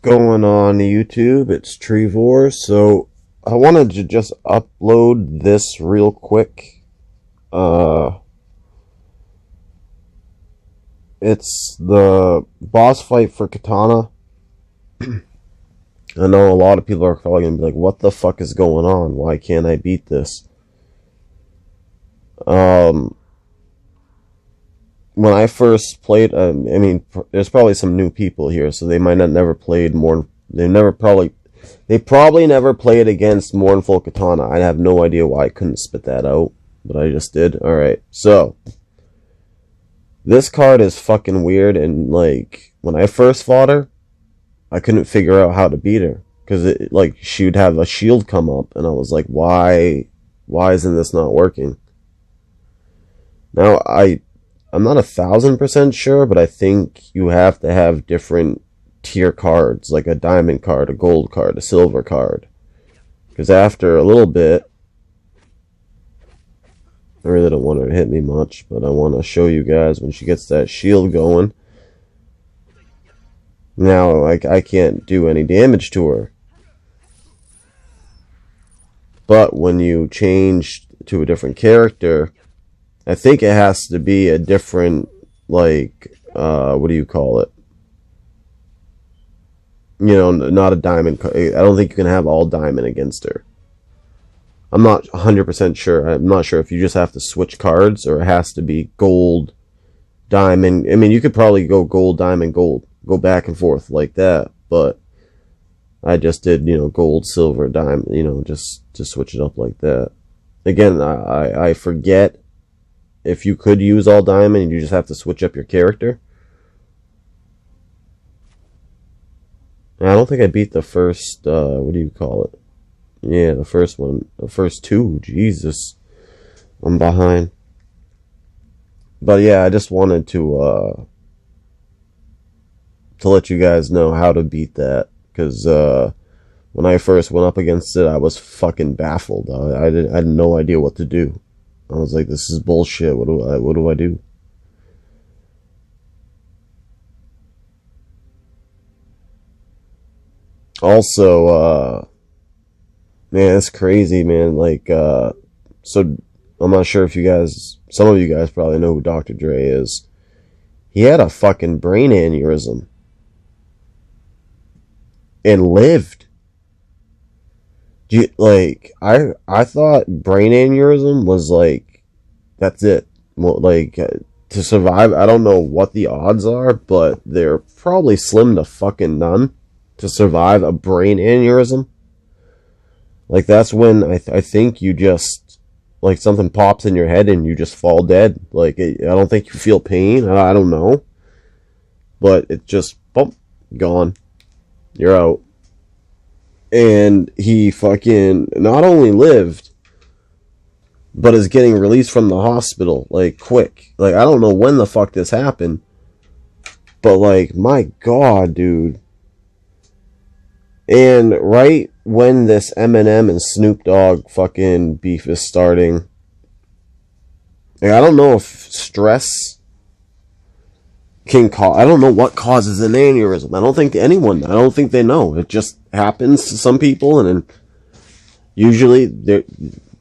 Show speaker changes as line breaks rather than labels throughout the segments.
going on YouTube? It's Trevor. So I wanted to just upload this real quick. It's the boss fight for Kitana. I know a lot of people are probably gonna be like, "What the fuck is going on? Why can't I beat this?" When I first played, I mean, there's probably some new people here, so they might not never played more. They probably never played against Mournful Kitana. I have no idea why I couldn't spit that out, but I just did. All right, so this card is fucking weird, and like when I first fought her, I couldn't figure out how to beat her because she would have a shield come up, and I was like, why isn't this not working? Now I'm not 1,000% sure, but I think you have to have different tier cards, like a diamond card, a gold card, a silver card. Because after a little bit, I really don't want her to hit me much, but I want to show you guys when she gets that shield going. Now, I can't do any damage to her. But when you change to a different character, I think it has to be a different, like, what do you call it? You know, not a diamond. I don't think you can have all diamond against her. I'm not 100% sure. I'm not sure if you just have to switch cards or it has to be gold, diamond. I mean, you could probably go gold, diamond, gold. Go back and forth like that. But I just did, gold, silver, diamond, just to switch it up like that. Again, I forget if you could use all diamond and you just have to switch up your character. I don't think I beat the first, what do you call it? Yeah, the first one. The first two. Jesus. I'm behind. But yeah, I just wanted to let you guys know how to beat that. Because when I first went up against it, I was fucking baffled. I had no idea what to do. I was like, this is bullshit. What do I do? Also, man, it's crazy, man. So I'm not sure if some of you guys probably know who Dr. Dre is. He had a fucking brain aneurysm and lived. I thought brain aneurysm was like, that's it. To survive, I don't know what the odds are, but they're probably slim to fucking none to survive a brain aneurysm. Like, that's when I think you just, like, something pops in your head and you just fall dead. Like, I don't think you feel pain. I don't know. But it just, boom, gone. You're out. And he fucking not only lived, but is getting released from the hospital, like, quick. Like, I don't know when the fuck this happened. But, like, my God, dude. And right when this Eminem and Snoop Dogg fucking beef is starting, like, I don't know if stress can cause. I don't know what causes an aneurysm. I don't think they know. It just happens to some people, and then usually there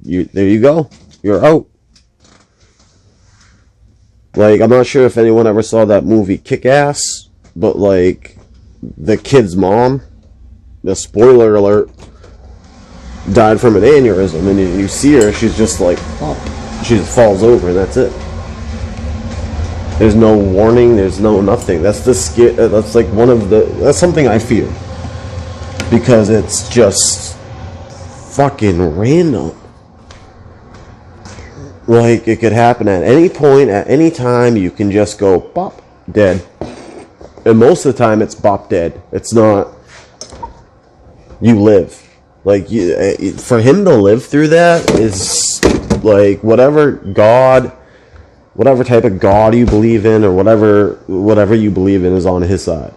you go. You're out. Like, I'm not sure if anyone ever saw that movie Kick-Ass, but like the kid's mom, the spoiler alert, died from an aneurysm, and you see her, she's just like, oh, she just falls over, and that's it. There's no warning, there's no nothing. That's like that's something I fear, because it's just fucking random. Like, it could happen at any point, at any time. You can just go bop, dead, and most of the time it's bop dead. It's not you live. Like, for him to live through that is like whatever type of God you believe in, or whatever you believe in is on his side.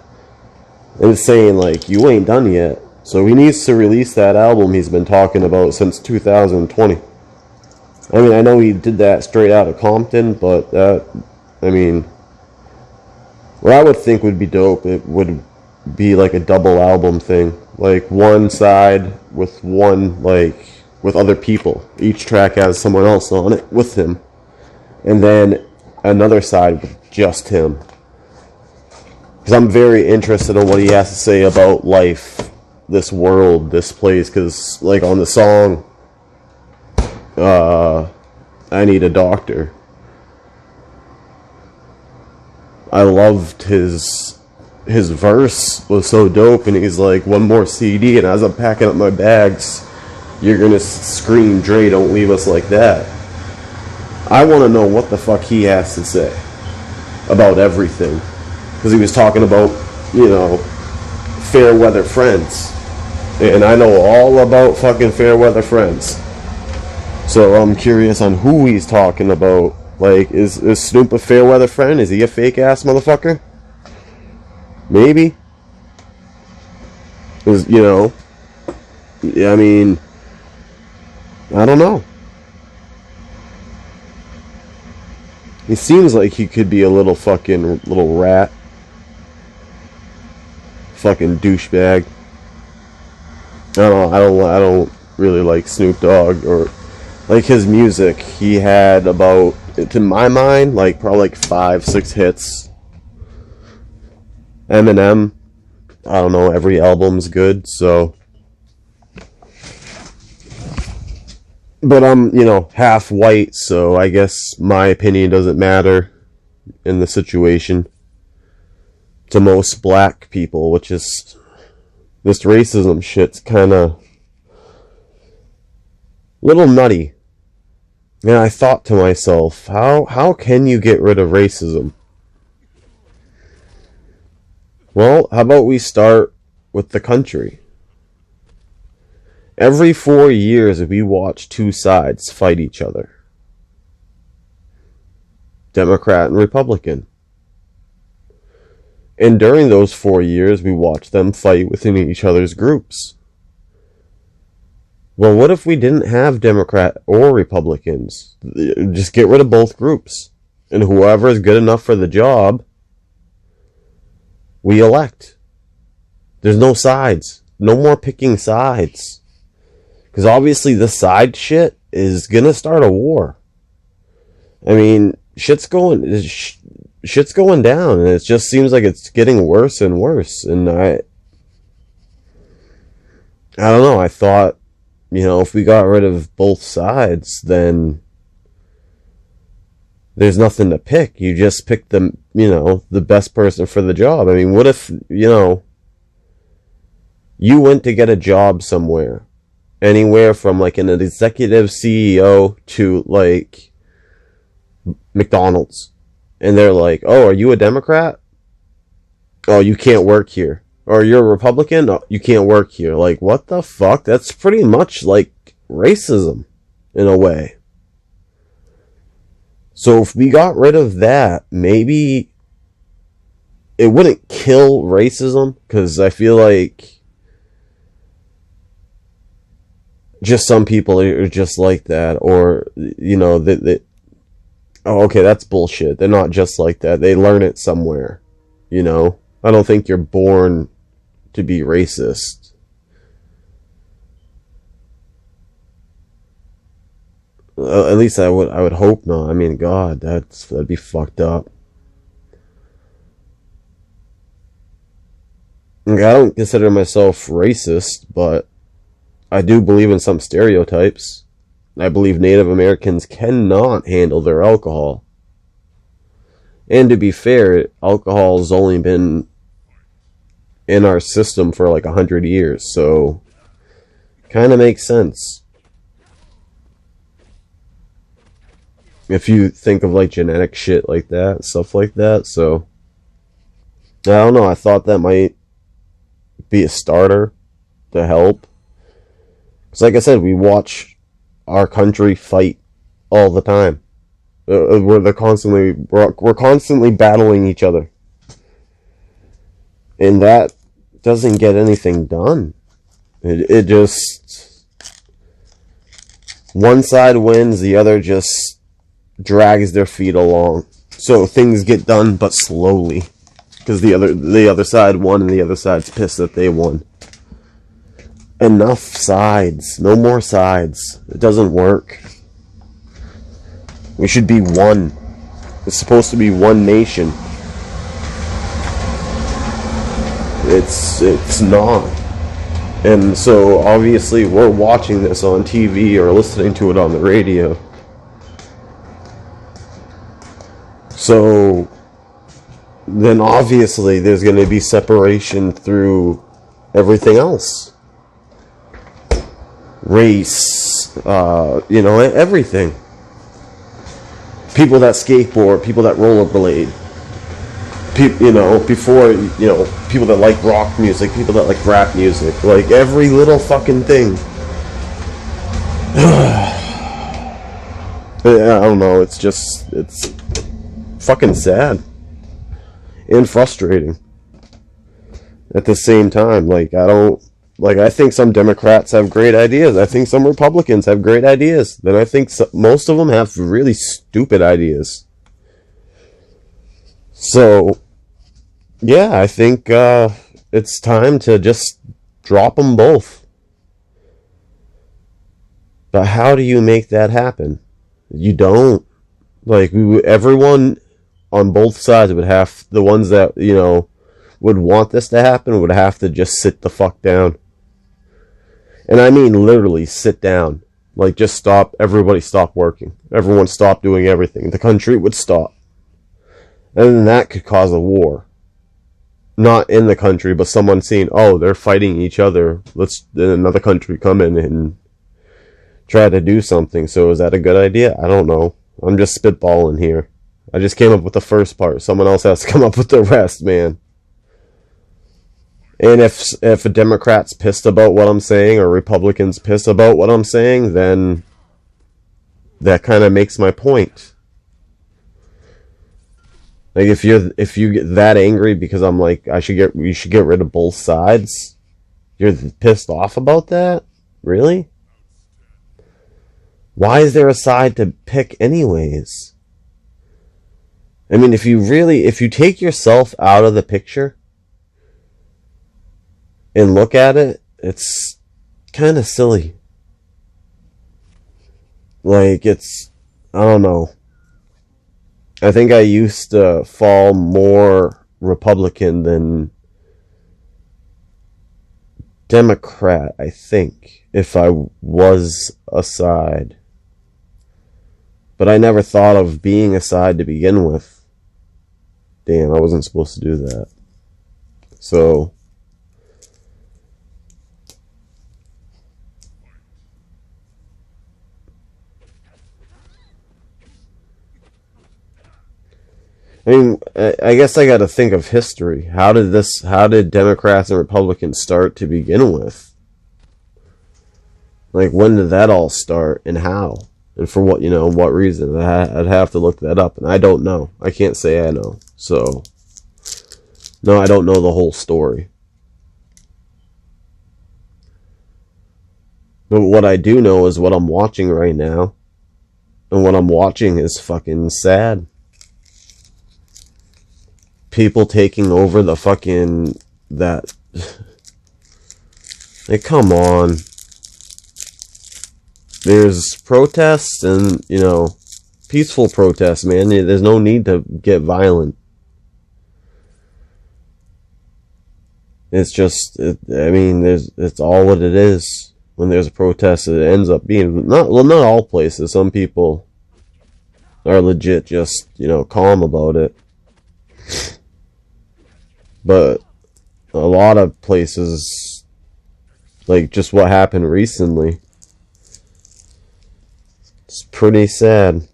And it's saying, like, you ain't done yet. So he needs to release that album he's been talking about since 2020. I mean, I know he did that straight out of Compton, but what I would think would be dope, it would be like a double album thing. Like one side with one, like, with other people. Each track has someone else on it with him. And then another side with just him. Because I'm very interested in what he has to say about life, this world, this place. Because, like, on the song, I Need a Doctor, I loved his verse was so dope, and he's like, one more CD, and as I'm packing up my bags, you're gonna scream, Dre, don't leave us like that. I want to know what the fuck he has to say about everything, because he was talking about, you know, fair weather friends, and I know all about fucking fair weather friends, so I'm curious on who he's talking about. Like, is Snoop a fair weather friend? Is he a fake ass motherfucker? Maybe. Is, you know, I mean, I don't know. He seems like he could be a little fucking little rat. Fucking douchebag. I don't really like Snoop Dogg or like his music. He had about, to my mind, like probably like 5-6 hits. Eminem, I don't know, every album's good, so. But I'm, you know, half white, so I guess my opinion doesn't matter in the situation to most black people, which is, this racism shit's kind of little nutty. And I thought to myself, how can you get rid of racism? Well, how about we start with the country? Every 4 years, we watch two sides fight each other. Democrat and Republican. And during those 4 years, we watch them fight within each other's groups. Well, what if we didn't have Democrat or Republicans? Just get rid of both groups. And whoever is good enough for the job, we elect. There's no sides. No more picking sides. Because obviously the side shit is going to start a war. I mean, shit's going down, and it just seems like it's getting worse and worse. And I don't know, I thought, you know, if we got rid of both sides, then there's nothing to pick. You just pick the, you know, the best person for the job. I mean, what if, you know, you went to get a job somewhere, anywhere from like an executive CEO to like McDonald's, and they're like, oh, are you a Democrat? Oh, you can't work here. Or you're a Republican? Oh, you can't work here. Like, what the fuck? That's pretty much like racism in a way. So if we got rid of that, maybe it wouldn't kill racism, because I feel like just some people are just like that, or, you know, oh, okay, that's bullshit. They're not just like that. They learn it somewhere, you know? I don't think you're born to be racist. At least I would hope not. I mean, God, that'd be fucked up. Like, I don't consider myself racist, but I do believe in some stereotypes. I believe Native Americans cannot handle their alcohol. And to be fair, alcohol's only been in our system for like 100 years, so kind of makes sense. If you think of like genetic shit like that, stuff like that, so I don't know, I thought that might be a starter to help. Because like I said, we watch our country fight all the time. We're constantly battling each other. And that doesn't get anything done. It just, one side wins, the other just drags their feet along. So things get done, but slowly. because the other side won, and the other side's pissed that they won. Enough sides. No more sides. It doesn't work. We should be one. It's supposed to be one nation. It's not. And so obviously we're watching this on TV or listening to it on the radio. So then obviously there's going to be separation through everything else. Race, everything. People that skateboard, people that rollerblade. People that like rock music, people that like rap music, like every little fucking thing. I don't know, it's fucking sad. And frustrating. At the same time, I think some Democrats have great ideas. I think some Republicans have great ideas. Then I think most of them have really stupid ideas. So, yeah, I think it's time to just drop them both. But how do you make that happen? You don't. Everyone on both sides would have, the ones that, would want this to happen would have to just sit the fuck down. And I mean literally sit down. Just stop, everybody stop working. Everyone stop doing everything. The country would stop. And then that could cause a war. Not in the country, but someone seeing, oh, they're fighting each other. Let's, then another country come in and try to do something. So is that a good idea? I don't know. I'm just spitballing here. I just came up with the first part. Someone else has to come up with the rest, man. And if a Democrat's pissed about what I'm saying, or Republicans pissed about what I'm saying, then that kind of makes my point. If you get that angry because I'm like, we should get rid of both sides, you're pissed off about that? Really? Why is there a side to pick anyways? I mean, if you take yourself out of the picture and look at it, it's kind of silly. I don't know. I think I used to fall more Republican than Democrat, I think, if I was a side. But I never thought of being a side to begin with. Damn, I wasn't supposed to do that. So, I mean, I guess I got to think of history. How did Democrats and Republicans start to begin with? When did that all start and how? And for what, what reason? I'd have to look that up, and I don't know. I can't say I know. So, no, I don't know the whole story. But what I do know is what I'm watching right now. And what I'm watching is fucking sad. People taking over the fucking, that, come on. There's protests and, peaceful protests, man. There's no need to get violent. It's just, it's all what it is. When there's a protest, it ends up being, not all places. Some people are legit just, calm about it. But a lot of places, just what happened recently, it's pretty sad.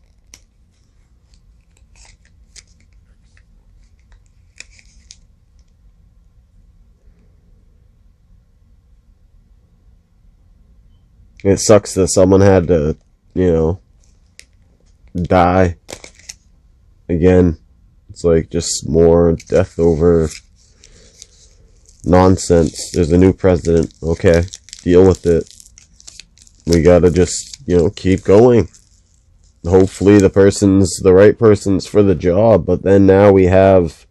It sucks that someone had to, die again. It's just more death over nonsense. There's a new president. Okay, deal with it. We gotta just, keep going. Hopefully the right person's for the job. But then now we have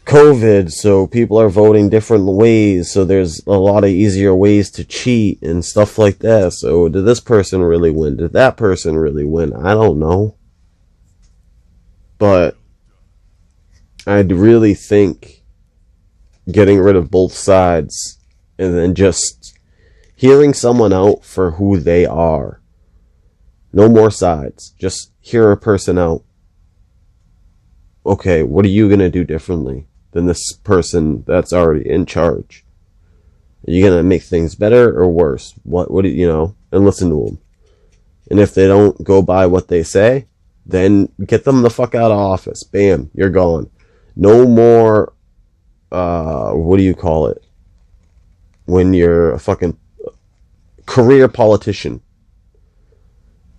COVID, so people are voting different ways, so there's a lot of easier ways to cheat and stuff like that. So did this person really win? Did that person really win? I don't know. But I'd really think getting rid of both sides and then just hearing someone out for who they are. No more sides. Just hear a person out. Okay, what are you going to do differently than this person that's already in charge? Are you going to make things better or worse? What do you know? And listen to them. And if they don't go by what they say, then get them the fuck out of office. Bam, you're gone. No more, what do you call it? When you're a fucking career politician.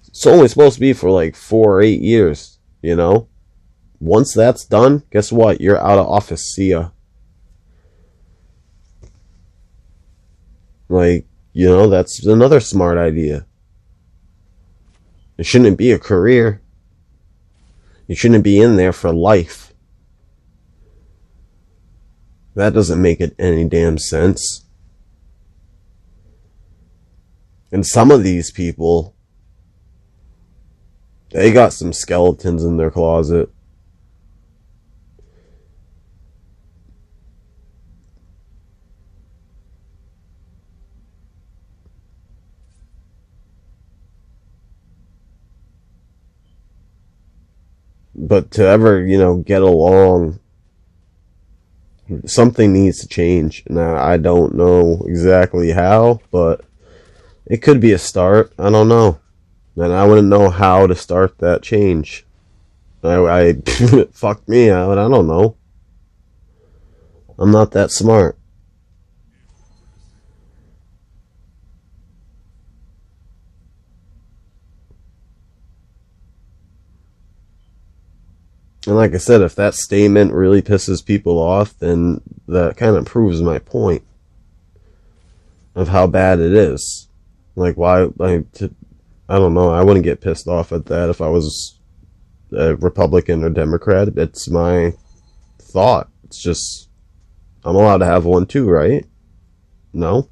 It's only supposed to be for like 4 or 8 years, you know? Once that's done, guess what? You're out of office. See ya. Like, you know, that's another smart idea. It shouldn't be a career. You shouldn't be in there for life. That doesn't make it any damn sense. And some of these people, they got some skeletons in their closet. But to ever, you know, get along, something needs to change. Now, I don't know exactly how, but it could be a start. I don't know. And I wouldn't know how to start that change. I fuck me out. I don't know. I'm not that smart. And like I said, if that statement really pisses people off, then that kind of proves my point of how bad it is. Like, why? I don't know. I wouldn't get pissed off at that if I was a Republican or Democrat. It's my thought. It's just, I'm allowed to have one too, right? No?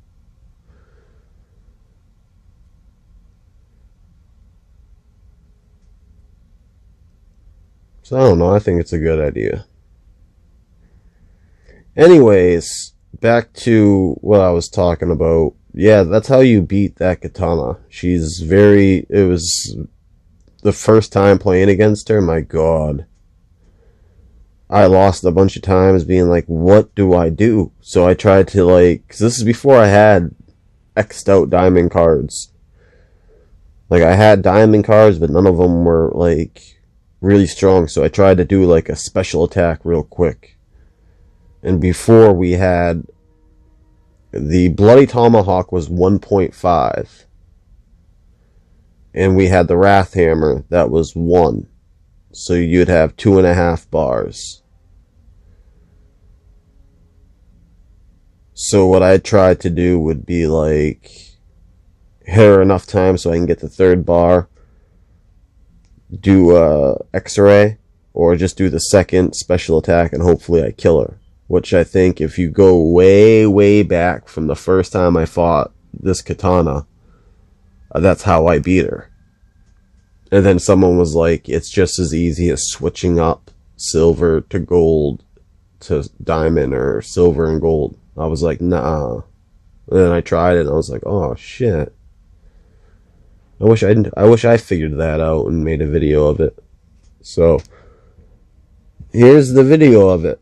So I don't know. I think it's a good idea. Anyways, back to what I was talking about. Yeah, that's how you beat that Kitana. It was the first time playing against her. My God. I lost a bunch of times being like, what do I do? So I tried to cause this is before I had X'd out diamond cards. Like, I had diamond cards, but none of them were really strong, so I tried to do a special attack real quick. And before we had the Bloody Tomahawk was 1.5. And we had the Wrath Hammer that was 1. So you'd have 2.5 bars. So what I tried to do would be hit her enough times so I can get the 3rd bar, do X-ray, or just do the 2nd special attack and hopefully I kill her. Which I think if you go way, way back from the first time I fought this Kitana, that's how I beat her. And then someone was like, it's just as easy as switching up silver to gold to diamond or silver and gold. I was like, nah. And then I tried it and I was like, oh shit. I wish I figured that out and made a video of it. So here's the video of it.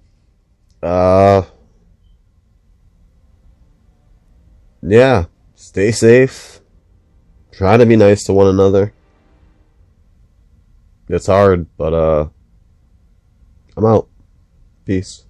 Yeah, stay safe. Try to be nice to one another. It's hard, but I'm out. Peace.